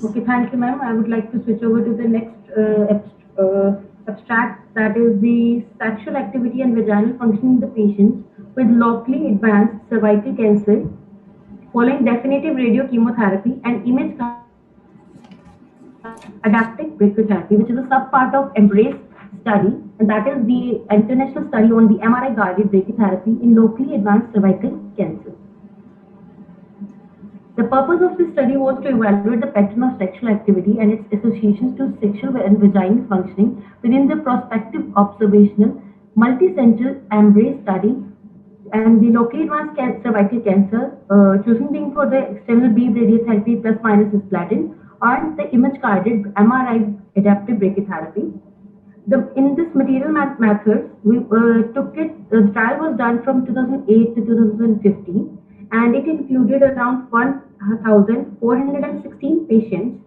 Okay, thank you, ma'am. I would like to switch over to the next abstract, that is the sexual activity and vaginal function in the patients with locally advanced cervical cancer following definitive radiochemotherapy and image guided adaptive brachytherapy, which is a subpart of EMBRACE study, and that is the international study on the MRI guided brachytherapy in locally advanced cervical cancer. The purpose of this study was to evaluate the pattern of sexual activity and its associations to sexual and vaginal functioning within the prospective observational multicenter EMBRACE study and the locally advanced cervical cancer, choosing being for the external beam radiotherapy plus minus cisplatin or the image guided MRI adaptive brachytherapy. In this material method, we took it. The trial was done from 2008 to 2015, and it included around 1,416 patients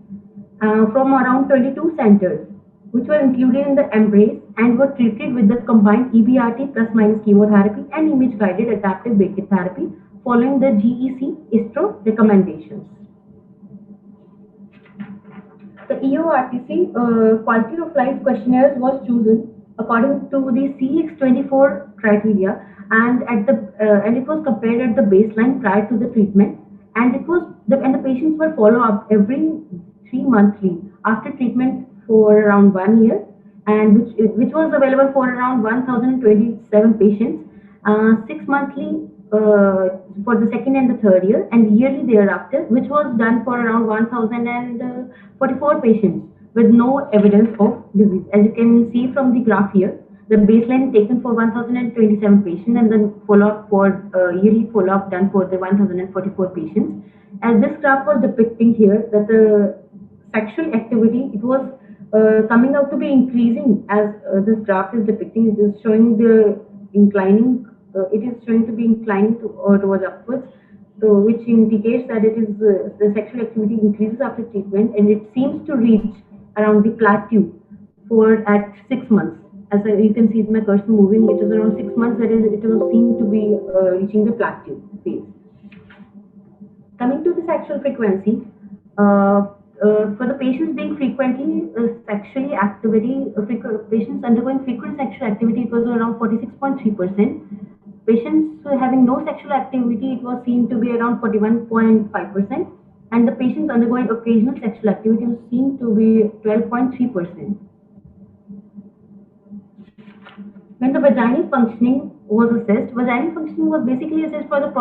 from around 22 centers, which were included in the EMBRACE and were treated with the combined EBRT plus minus chemotherapy and image guided adaptive brachytherapy following the GEC ISTRO recommendations. The EORTC Quality of Life questionnaires was chosen according to the CX24 criteria, and it was compared at the baseline prior to the treatment, and the patients were followed up every 3 monthly after treatment for around 1 year, and which was available for around 1,027 patients, 6 monthly for the second and the third year, and yearly thereafter, which was done for around 1,044 patients with no evidence of disease. As you can see from the graph here, the baseline taken for 1,027 patients and then follow-up for yearly follow-up done for the 1,044 patients. As this graph was depicting here, that the sexual activity, it was coming out to be increasing as this graph is depicting. It is showing the inclining. It is showing to be inclining towards upwards, so which indicates that it is the sexual activity increases after treatment, and it seems to reach around the plateau for at 6 months. As you can see my cursor moving, it is around 6 months that is it will seem to be reaching the plateau phase. Coming to the sexual frequency, for the patients being frequently sexually activity, patients undergoing frequent sexual activity, it was around 46.3%. Patients having no sexual activity, it was seen to be around 41.5%, and the patients undergoing occasional sexual activity was seen to be 12.3%. When the vaginal functioning was assessed, vaginal functioning was basically assessed for the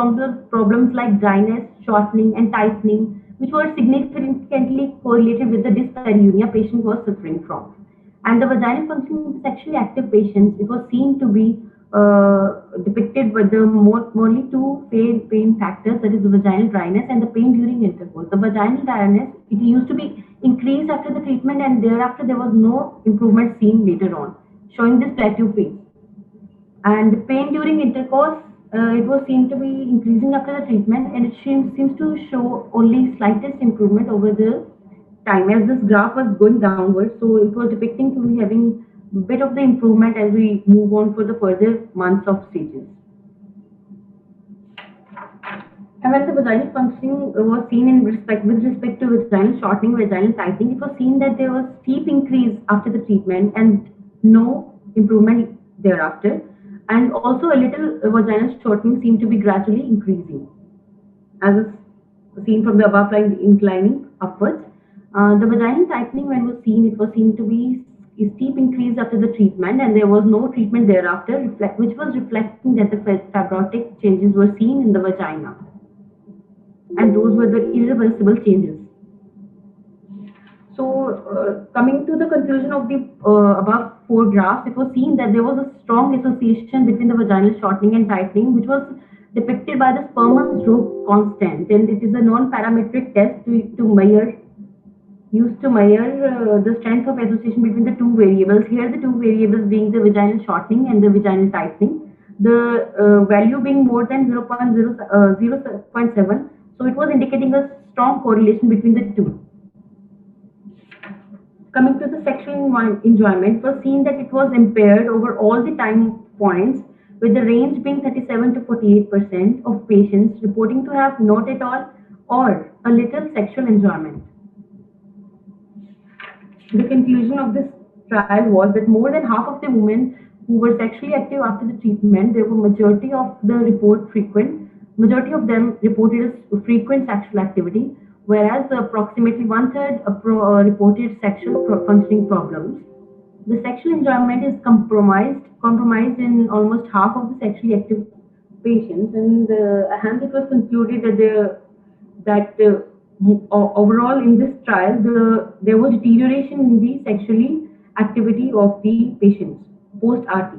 problems like dryness, shortening, and tightening, which were significantly correlated with the dyspareunia patient was suffering from. And the vaginal functioning in sexually active patients, it was seen to be depicted with the only two pain factors, that is the vaginal dryness and the pain during intercourse. The vaginal dryness, it used to be increased after the treatment, and thereafter there was no improvement seen later on, showing this plateau phase. And pain during intercourse, it was seen to be increasing after the treatment, and it seems to show only slightest improvement over the time as this graph was going downwards. So it was depicting to be having a bit of the improvement as we move on for the further months of stages. And when the vaginal functioning was seen with respect to vaginal shortening, vaginal tightening, it was seen that there was steep increase after the treatment and no improvement thereafter. And also a little vaginal shortening seemed to be gradually increasing, as is seen from the above line inclining upwards. The vaginal tightening, when was seen, it was seen to be a steep increase after the treatment, and there was no treatment thereafter, which was reflecting that the fibrotic changes were seen in the vagina, and those were the irreversible changes. So, coming to the conclusion of the above four graphs, it was seen that there was a strong association between the vaginal shortening and tightening, which was depicted by the Sperman's Rho constant, and it is a non-parametric test used to measure the strength of association between the two variables. Here, the two variables being the vaginal shortening and the vaginal tightening. The value being more than 0.7, so it was indicating a strong correlation between the two. Coming to the sexual enjoyment, was seen that it was impaired over all the time points, with the range being 37 to 48% of patients reporting to have not at all or a little sexual enjoyment. The conclusion of this trial was that more than half of the women who were sexually active after the treatment, there were majority of them reported as frequent sexual activity, whereas approximately one third reported sexual functioning problems. The sexual enjoyment is compromised in almost half of the sexually active patients, and hence it was concluded that overall in this trial there was deterioration in the sexually activity of the patients post RT,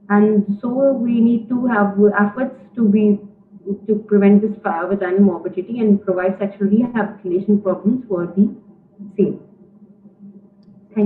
and so we need to have efforts to prevent this vaginal morbidity and provide sexual rehabilitation programs for the same.